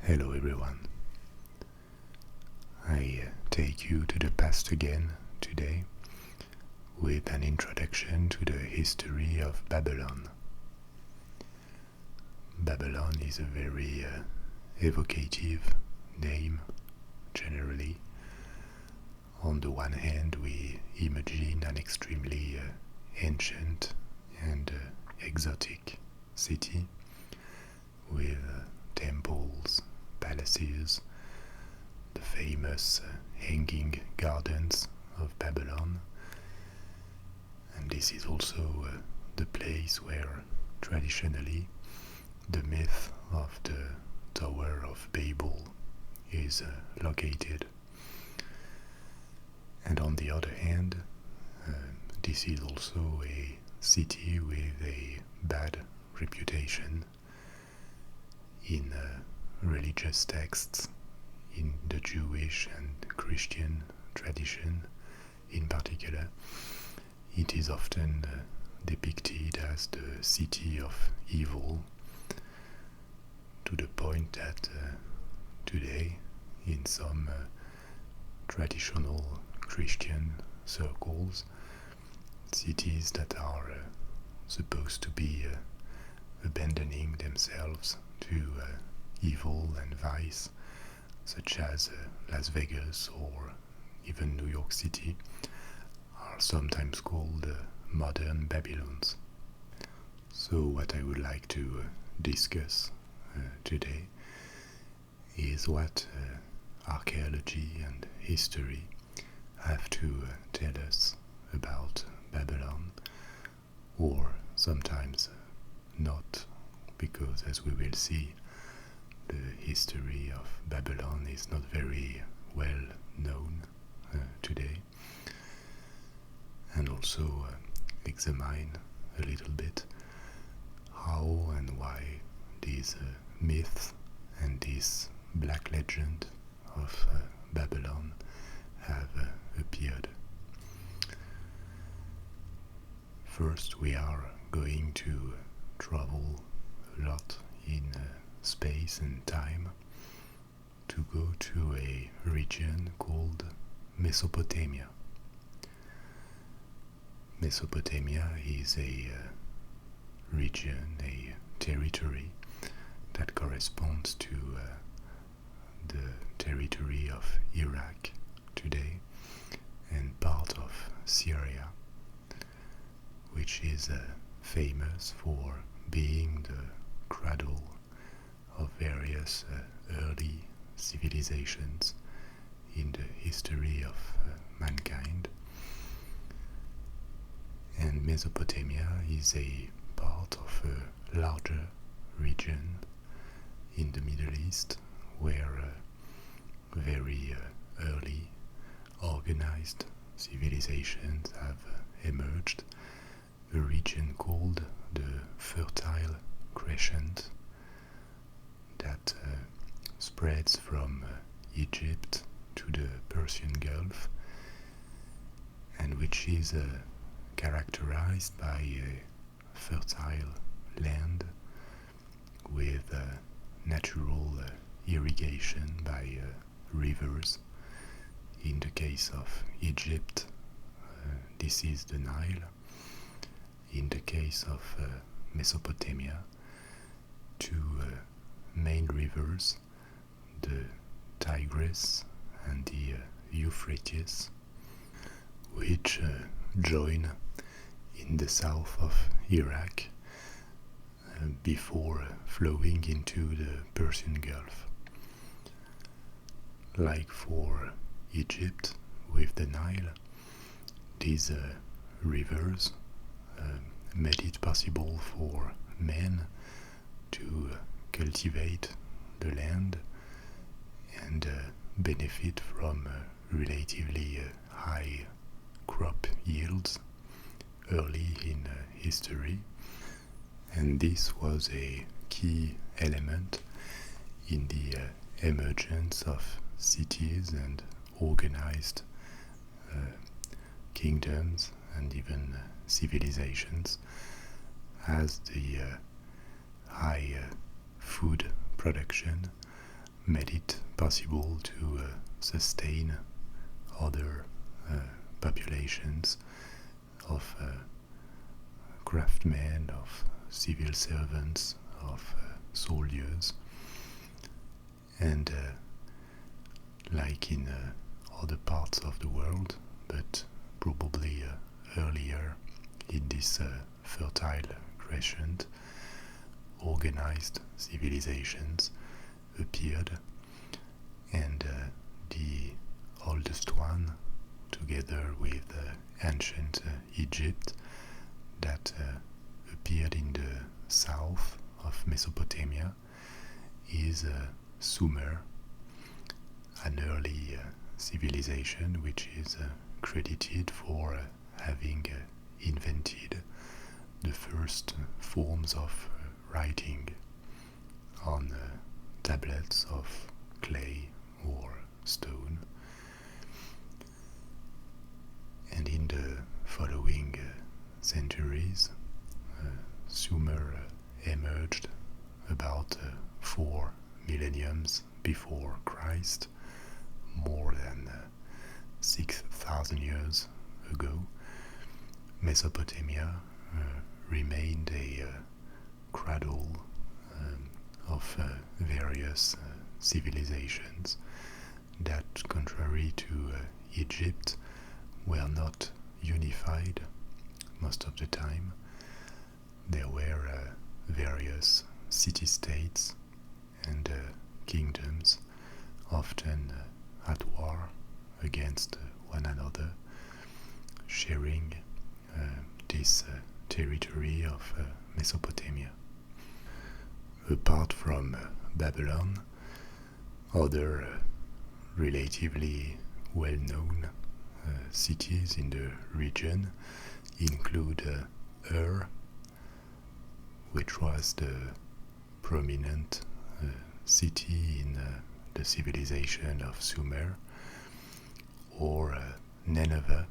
Hello everyone. I take you to the past again today with an introduction to the history of Babylon. Babylon is a very evocative name generally. On the one hand, we imagine an extremely ancient and exotic city with temples, palaces, the famous hanging gardens of Babylon. And this is also the place where traditionally the myth of the Tower of Babel is located. And on the other hand, this is also a city with a bad reputation in religious texts, in the Jewish and Christian tradition in particular. It is often depicted as the city of evil, to the point that today in some traditional Christian circles, cities that are supposed to be abandoning themselves to evil and vice, such as Las Vegas or even New York City, are sometimes called modern Babylons. So what I would like to discuss today is what archaeology and history have to tell us about Babylon, or sometimes not, because as we will see, the history of Babylon is not very well known today, and also examine a little bit how and why these myths and this black legend of Babylon have appeared. First, we are going to travel a lot in space and time to go to a region called Mesopotamia. Mesopotamia is a region, a territory that corresponds to the territory of Iraq today and part of Syria, which is famous for being the cradle of various early civilizations in the history of mankind. And Mesopotamia is a part of a larger region in the Middle East where very early organized civilizations have emerged, a region called the Fertile Crescent that spreads from Egypt to the Persian Gulf, and which is characterized by a fertile land with natural irrigation by rivers. In the case of Egypt, this is the Nile. In the case of Mesopotamia, two main rivers, the Tigris and the Euphrates, which join in the south of Iraq before flowing into the Persian Gulf. Like for Egypt with the Nile, these rivers made it possible for men to cultivate the land and benefit from relatively high crop yields early in history, and this was a key element in the emergence of cities and organized kingdoms and even civilizations, as the high food production made it possible to sustain other populations of craftsmen, of civil servants, of soldiers, and like in other parts of the world, but probably earlier in this fertile crescent, organized civilizations appeared, and the oldest one, together with ancient Egypt, that appeared in the south of Mesopotamia, is Sumer, an early civilization which is credited for having invented the first forms of writing on tablets of clay or stone. And in the following centuries, Sumer emerged about 4 millenniums before Christ, more than 6,000 years ago. Mesopotamia remained a cradle of various civilizations that, contrary to Egypt, were not unified most of the time. There were various city-states and kingdoms, often at war against one another, sharing this territory of Mesopotamia. Apart from Babylon, other relatively well-known cities in the region include Ur, which was the prominent city in the civilization of Sumer, or Nineveh,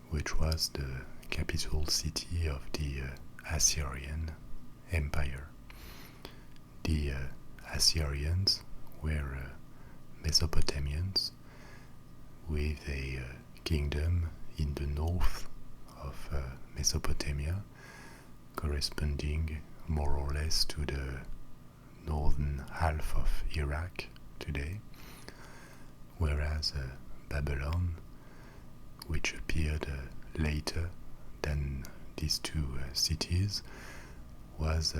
which was the capital city of the Assyrian Empire. The Assyrians were Mesopotamians with a kingdom in the north of Mesopotamia, corresponding more or less to the northern half of Iraq today, whereas Babylon, which appeared later than these two cities, was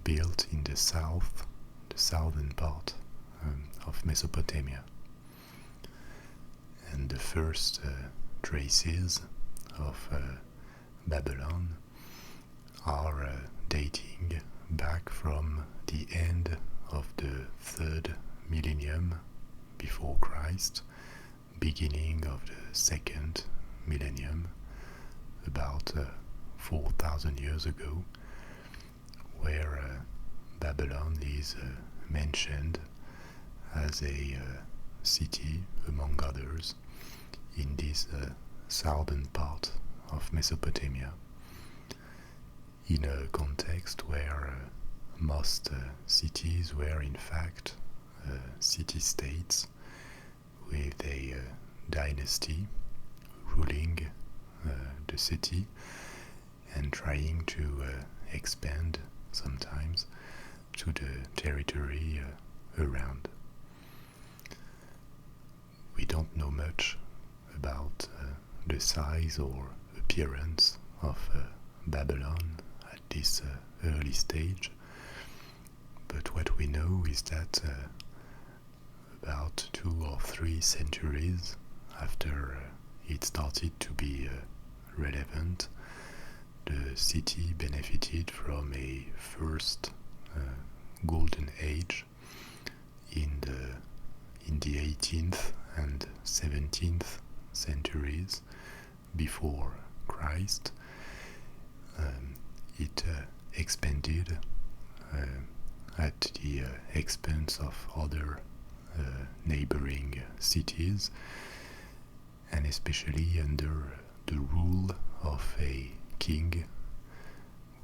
built in the southern part of Mesopotamia. And the first traces of Babylon are dating back from the end of the 3rd millennium before Christ, beginning of the 2nd millennium, about 4,000 years ago, where Babylon is mentioned as a city, among others, in this southern part of Mesopotamia, in a context where most cities were in fact city-states with a dynasty ruling the city and trying to expand sometimes to the territory around. We don't know much about the size or appearance of Babylon at this early stage, but what we know is that about 2 or 3 centuries after it started to be relevant, the city benefited from a first golden age in the 18th and 17th centuries before Christ. It expanded at the expense of other neighboring cities, and especially under the rule of a king,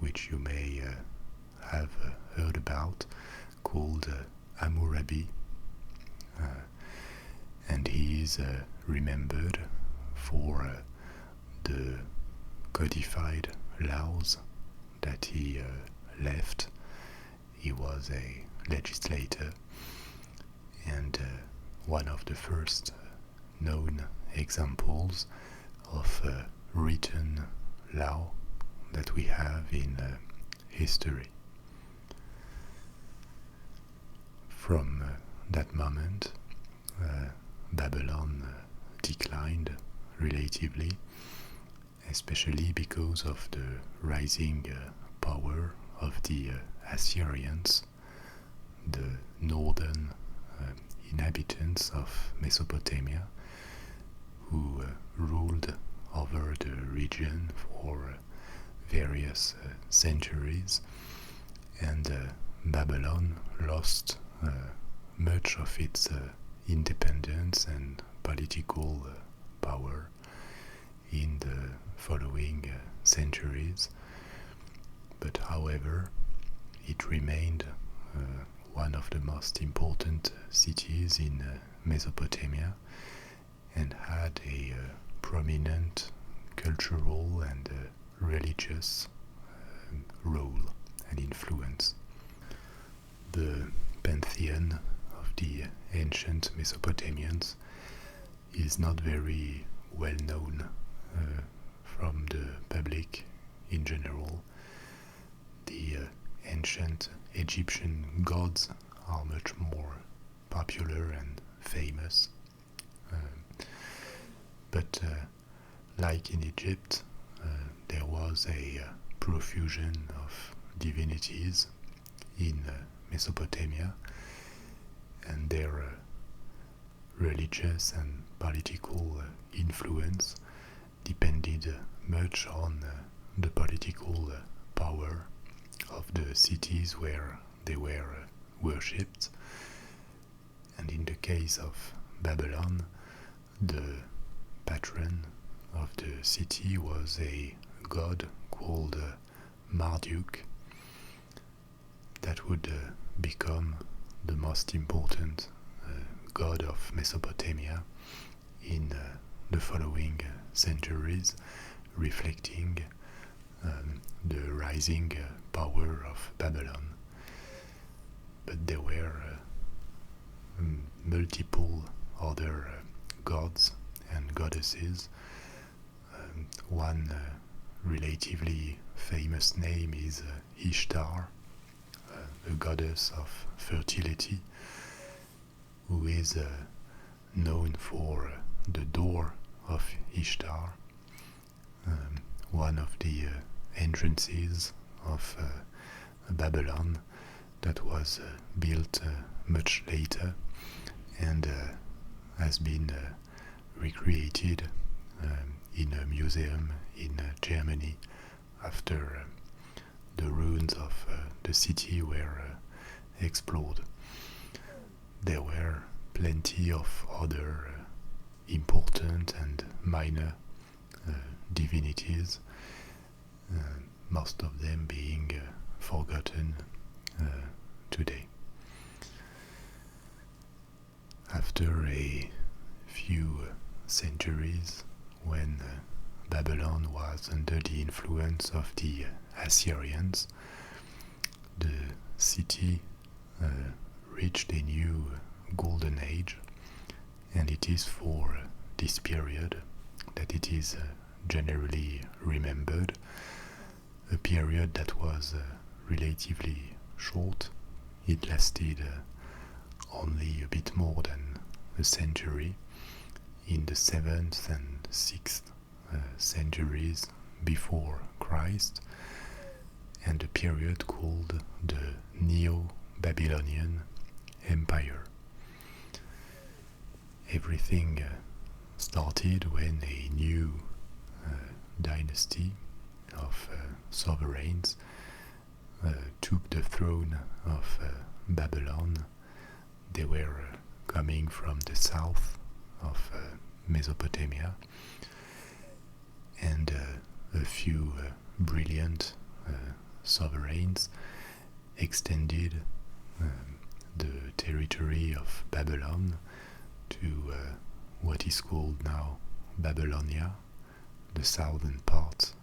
which you may have heard about, called Hammurabi, and he is remembered for the codified laws that he left. He was a legislator, and one of the first known examples of written law that we have in history. From that moment, Babylon declined relatively, especially because of the rising power of the Assyrians, the northern inhabitants of Mesopotamia, who ruled over the region for various centuries, and Babylon lost much of its independence and political power in the following centuries. But however, it remained one of the most important cities in Mesopotamia, and had a prominent cultural and religious role and influence. The pantheon of the ancient Mesopotamians is not very well known from the public in general. The ancient Egyptian gods are much more popular and famous. But like in Egypt, there was a profusion of divinities in Mesopotamia, and their religious and political influence depended much on the political power of the cities where they were worshipped. And in the case of Babylon, the patron of the city was a god called Marduk, that would become the most important god of Mesopotamia in the following centuries, reflecting the rising power of Babylon. But there were multiple other gods and goddesses. One relatively famous name is Ishtar, a goddess of fertility, who is known for the door of Ishtar, one of the entrances of Babylon that was built much later, and has been recreated in a museum in Germany after the ruins of the city were explored. There were plenty of other important and minor divinities, most of them being forgotten today. After a few centuries, when Babylon was under the influence of the Assyrians, the city reached a new golden age, and it is for this period that it is generally remembered, a period that was relatively short. It lasted only a bit more than a century, in the 7th and 6th centuries before Christ, and a period called the Neo-Babylonian Empire. Everything started when a new dynasty of sovereigns took the throne of Babylon. They were coming from the south of Mesopotamia, and a few brilliant sovereigns extended the territory territory of Babylon to what is called now Babylonia, the southern part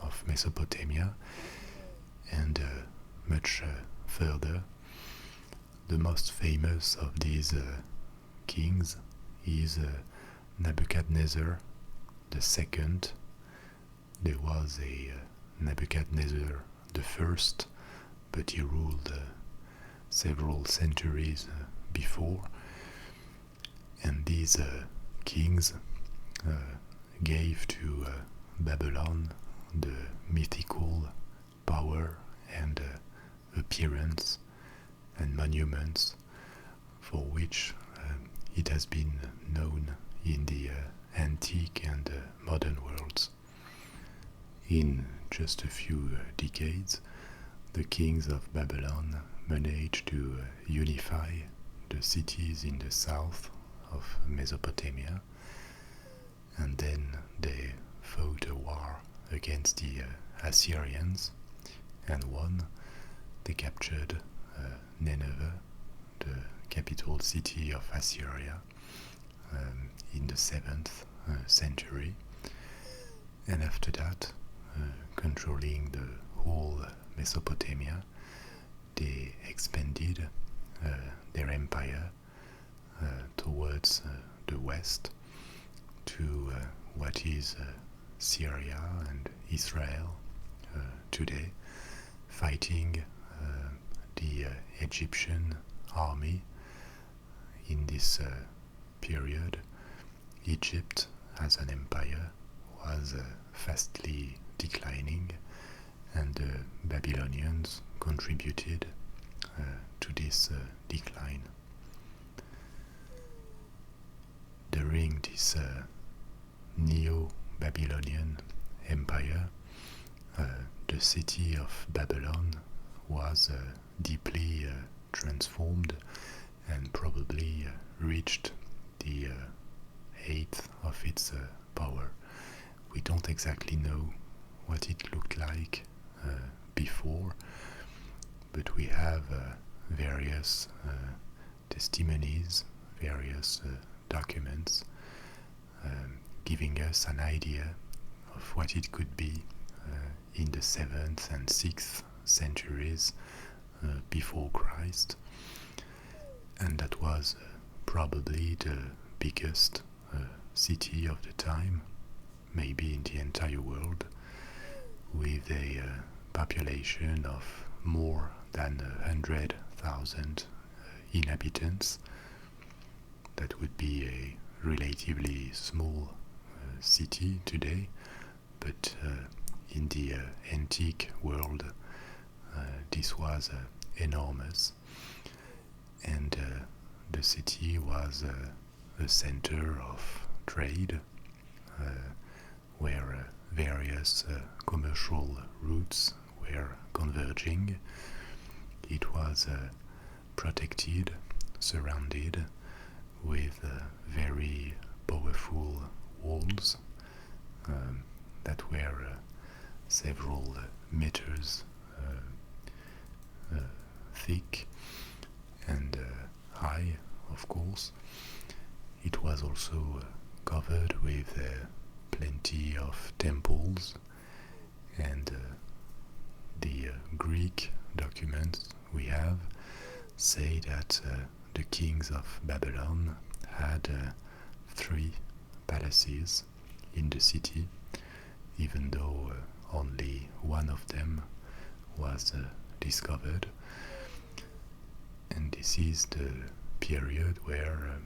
of Mesopotamia, and much further. The most famous of these kings is Nebuchadnezzar the second. There was a Nebuchadnezzar the first, but he ruled several centuries before, and these kings gave to Babylon the mythical power and appearance and monuments for which it has been known in the antique and modern worlds. In just a few decades, the kings of Babylon managed to unify the cities in the south of Mesopotamia, and then they fought a war against the Assyrians and won. They captured Nineveh, the capital city of Assyria, in the 7th century, and after that, controlling the whole Mesopotamia, they expanded their empire towards the west to what is Syria and Israel today, fighting the Egyptian army. In this period, Egypt as an empire was fastly declining, and the Babylonians contributed to this decline. During this Neo-Babylonian empire, the city of Babylon was deeply transformed and probably reached the eighth of its power. We don't exactly know what it looked like before, but we have various testimonies, various documents giving us an idea of what it could be in the 7th and 6th centuries before Christ, and that was probably the biggest city of the time, maybe in the entire world, with a population of more than 100,000 inhabitants. That would be a relatively small city today, but in the antique world this was enormous, and the city was a center of trade where various commercial routes were converging. It was protected, surrounded with very powerful walls that were several meters thick and high, of course. It was also covered with plenty of temples, and the Greek documents we have say that the kings of Babylon had 3 palaces in the city, even though only one of them was discovered. And this is the period where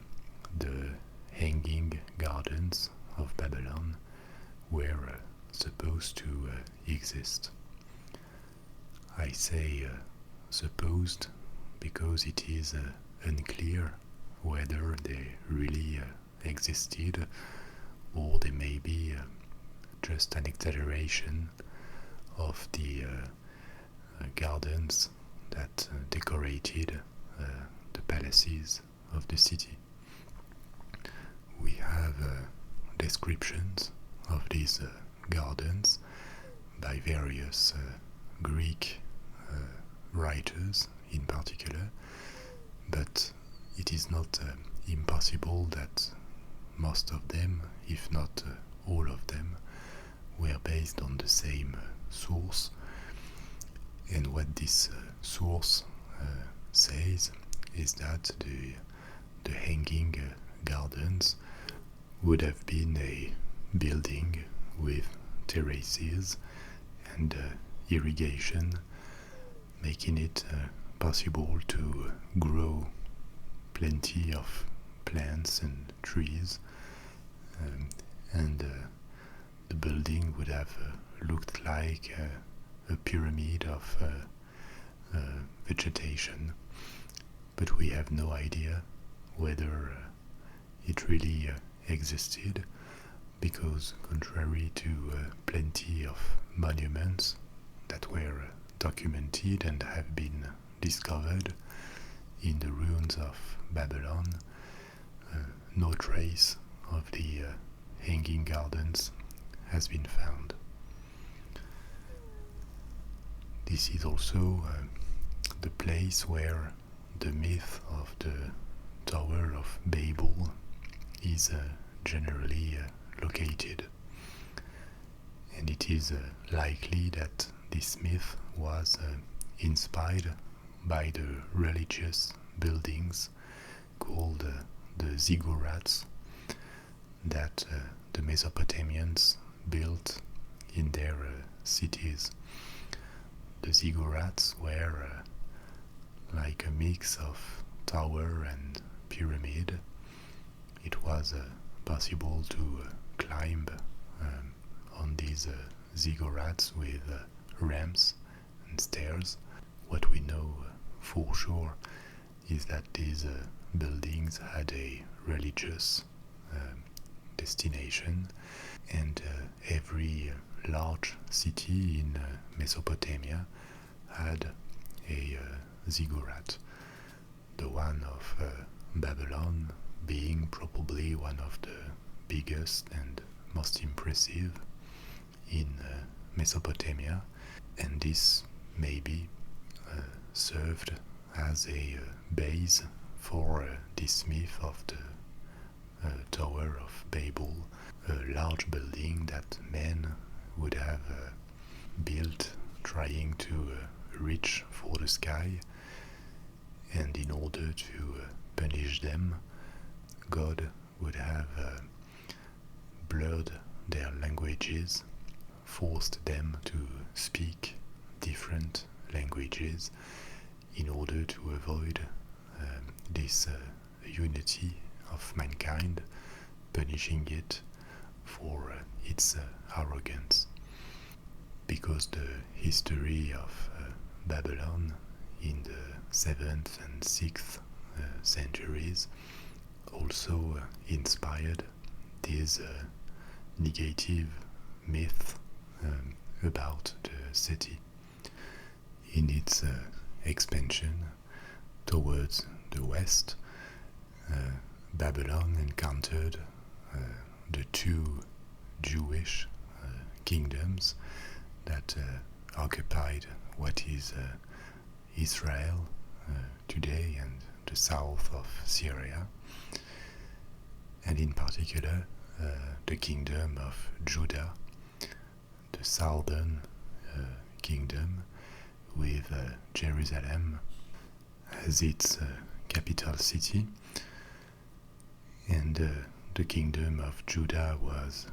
the hanging gardens of Babylon were supposed to exist. I say supposed because it is unclear whether they really existed, or they may be just an exaggeration of the gardens that decorated the palaces of the city. We have descriptions of these gardens by various Greek writers in particular, but it is not impossible that most of them, if not all of them, were based on the same source. And what this source says is that the hanging gardens would have been a building with terraces and irrigation, making it possible to grow plenty of plants and trees, and the building would have looked like a pyramid of vegetation, but we have no idea whether it really existed, because contrary to plenty of monuments that were documented and have been discovered in the ruins of Babylon, no trace of the hanging gardens has been found. This is also the place where the myth of the Tower of Babel is generally located. And it is likely that this myth was inspired by the religious buildings called the ziggurats that the Mesopotamians built in their cities. The ziggurats were like a mix of tower and pyramid. It was possible to climb on these ziggurats with ramps and stairs. What we know for sure is that these buildings had a religious destination, and every large city in Mesopotamia had a ziggurat. The one of Babylon being probably one of the biggest and most impressive in Mesopotamia, and this maybe served as a base for this myth of the Tower of Babel, a large building that men would have built trying to reach for the sky, and in order to punish them, God would have blurred their languages, forced them to speak different languages in order to avoid this unity of mankind, punishing it for its arrogance. Because the history of Babylon in the 7th and 6th centuries also inspired this negative myth about the city. In its expansion towards the west, Babylon encountered the two Jewish kingdoms that occupied what is Israel today and the south of Syria, and in particular the kingdom of Judah, the southern kingdom, with Jerusalem as its capital city. And the kingdom of Judah was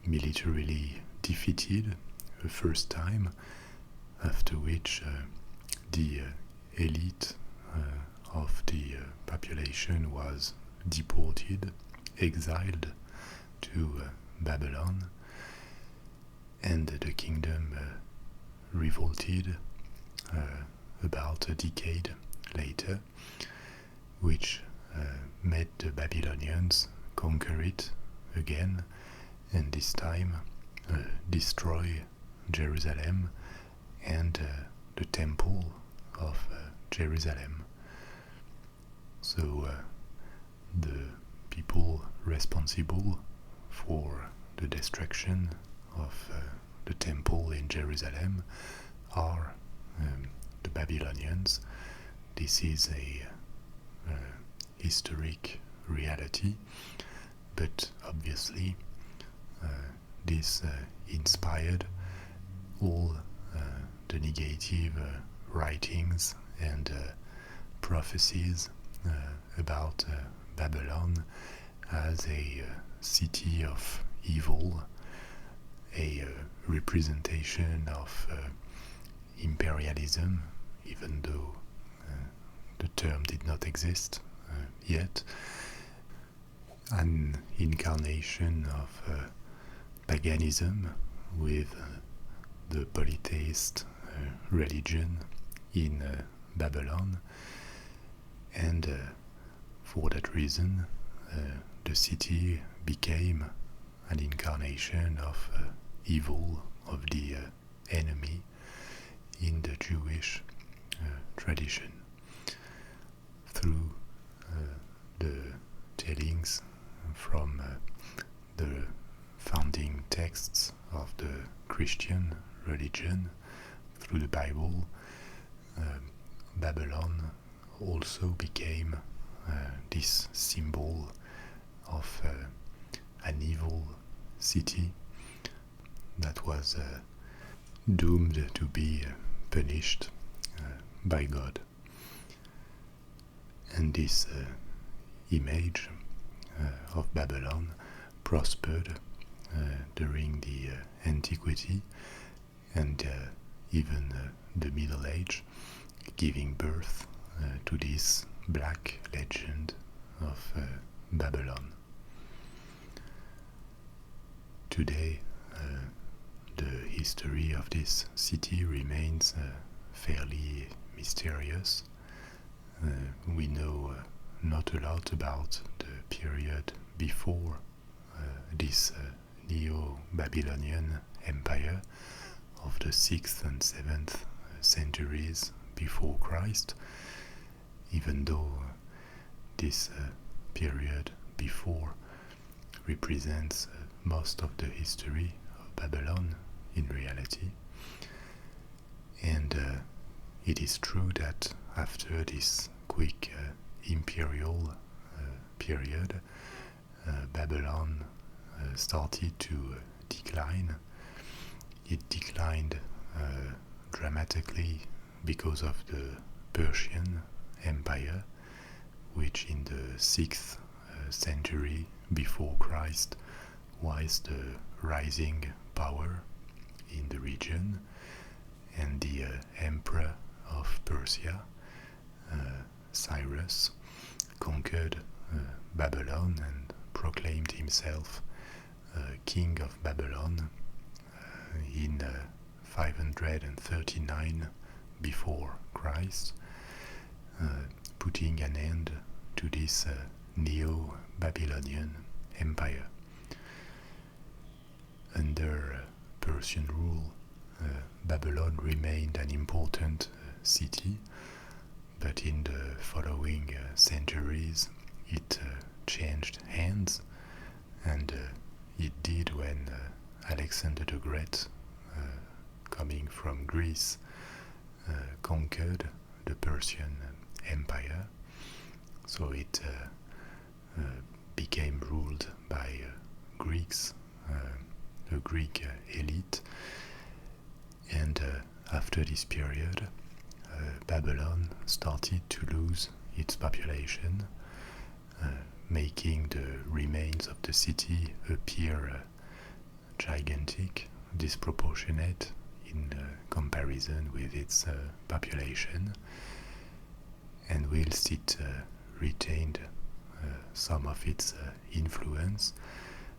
militarily defeated the first time, after which the elite of the population was deported, exiled to Babylon, and the kingdom revolted about a decade later, which made the Babylonians conquer it again, and this time destroy Jerusalem and the temple of Jerusalem. So the people responsible for the destruction of the temple in Jerusalem are the Babylonians. This is a historic reality, but obviously this inspired all the negative writings and prophecies about Babylon as a city of evil, a representation of imperialism, even though the term did not exist yet, an incarnation of paganism with the polytheist religion in Babylon, and for that reason the city became an incarnation of evil, of the enemy in the Jewish tradition. Through the tellings from the founding texts of the Christian religion, through the Bible, Babylon also became this symbol of an evil city that was doomed to be punished by God. And this image of Babylon prospered during the antiquity and even the Middle Age, giving birth to this black legend of Babylon. Today, the history of this city remains fairly mysterious. We know not a lot about the period before this Neo-Babylonian empire of the 6th and 7th centuries before Christ, even though this period before represents most of the history of Babylon in reality. And it is true that after this quick imperial period, Babylon started to decline. It declined dramatically because of the Persian Empire, which in the 6th century before Christ was the rising power in the region, and the emperor of Persia, Cyrus, conquered Babylon and proclaimed himself king of Babylon in 539 before Christ, putting an end to this Neo-Babylonian empire. Under Persian rule, Babylon remained an important city, but in the following centuries it changed hands, and it did when Alexander the Great, coming from Greece, conquered the Persian Empire. So it became ruled by Greeks, a Greek elite, and after this period Babylon started to lose its population, making the remains of the city appear gigantic, disproportionate in comparison with its population. And whilst it retained some of its influence,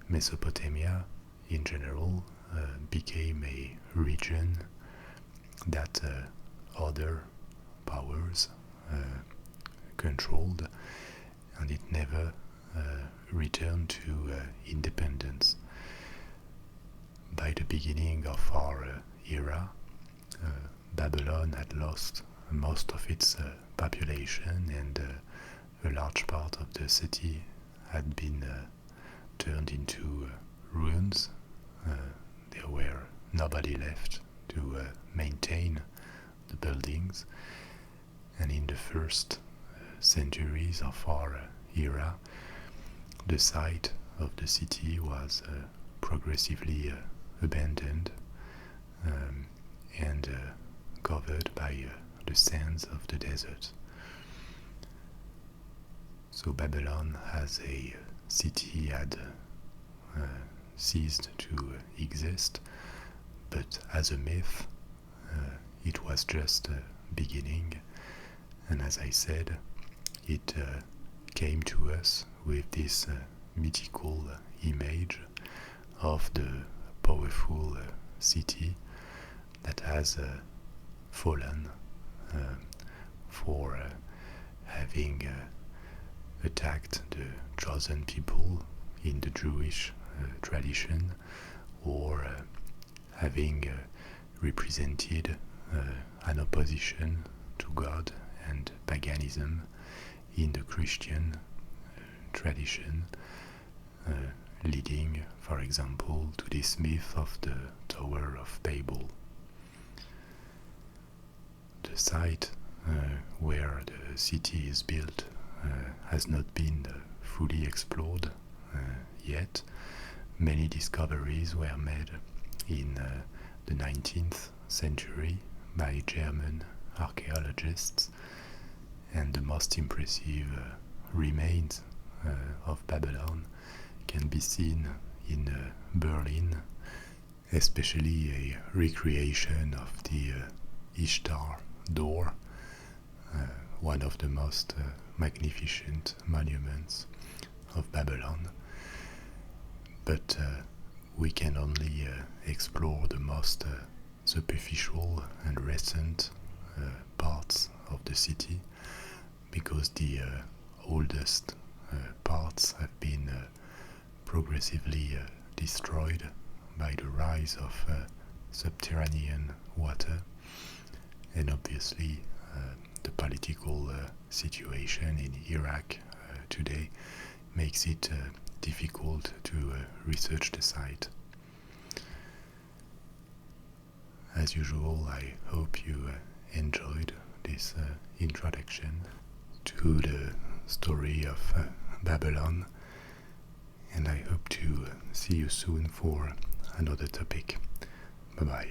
Mesopotamia in general became a region that other powers controlled, and it never returned to independence. By the beginning of our era, Babylon had lost most of its population, and a large part of the city had been turned into ruins. There were nobody left to maintain the buildings, and in the first centuries of our era, the site of the city was progressively abandoned and covered by the sands of the desert. So Babylon as a city had ceased to exist, but as a myth, it was just beginning, and as I said, it came to us with this mythical image of the powerful city that has fallen for having attacked the chosen people in the Jewish tradition, or having represented an opposition to God and paganism in the Christian tradition, leading, for example, to this myth of the Tower of Babel. The site where the city is built has not been fully explored yet. Many discoveries were made in the 19th century by German archaeologists, and the most impressive remains of Babylon can be seen in Berlin, especially a recreation of the Ishtar door, one of the most magnificent monuments of Babylon. But we can only explore the most superficial and recent parts of the city, because the oldest parts have been progressively destroyed by the rise of subterranean water, and obviously the political situation in Iraq today makes it difficult to research the site. As usual, I hope you enjoyed this introduction to the story of Babylon, and I hope to see you soon for another topic. Bye bye.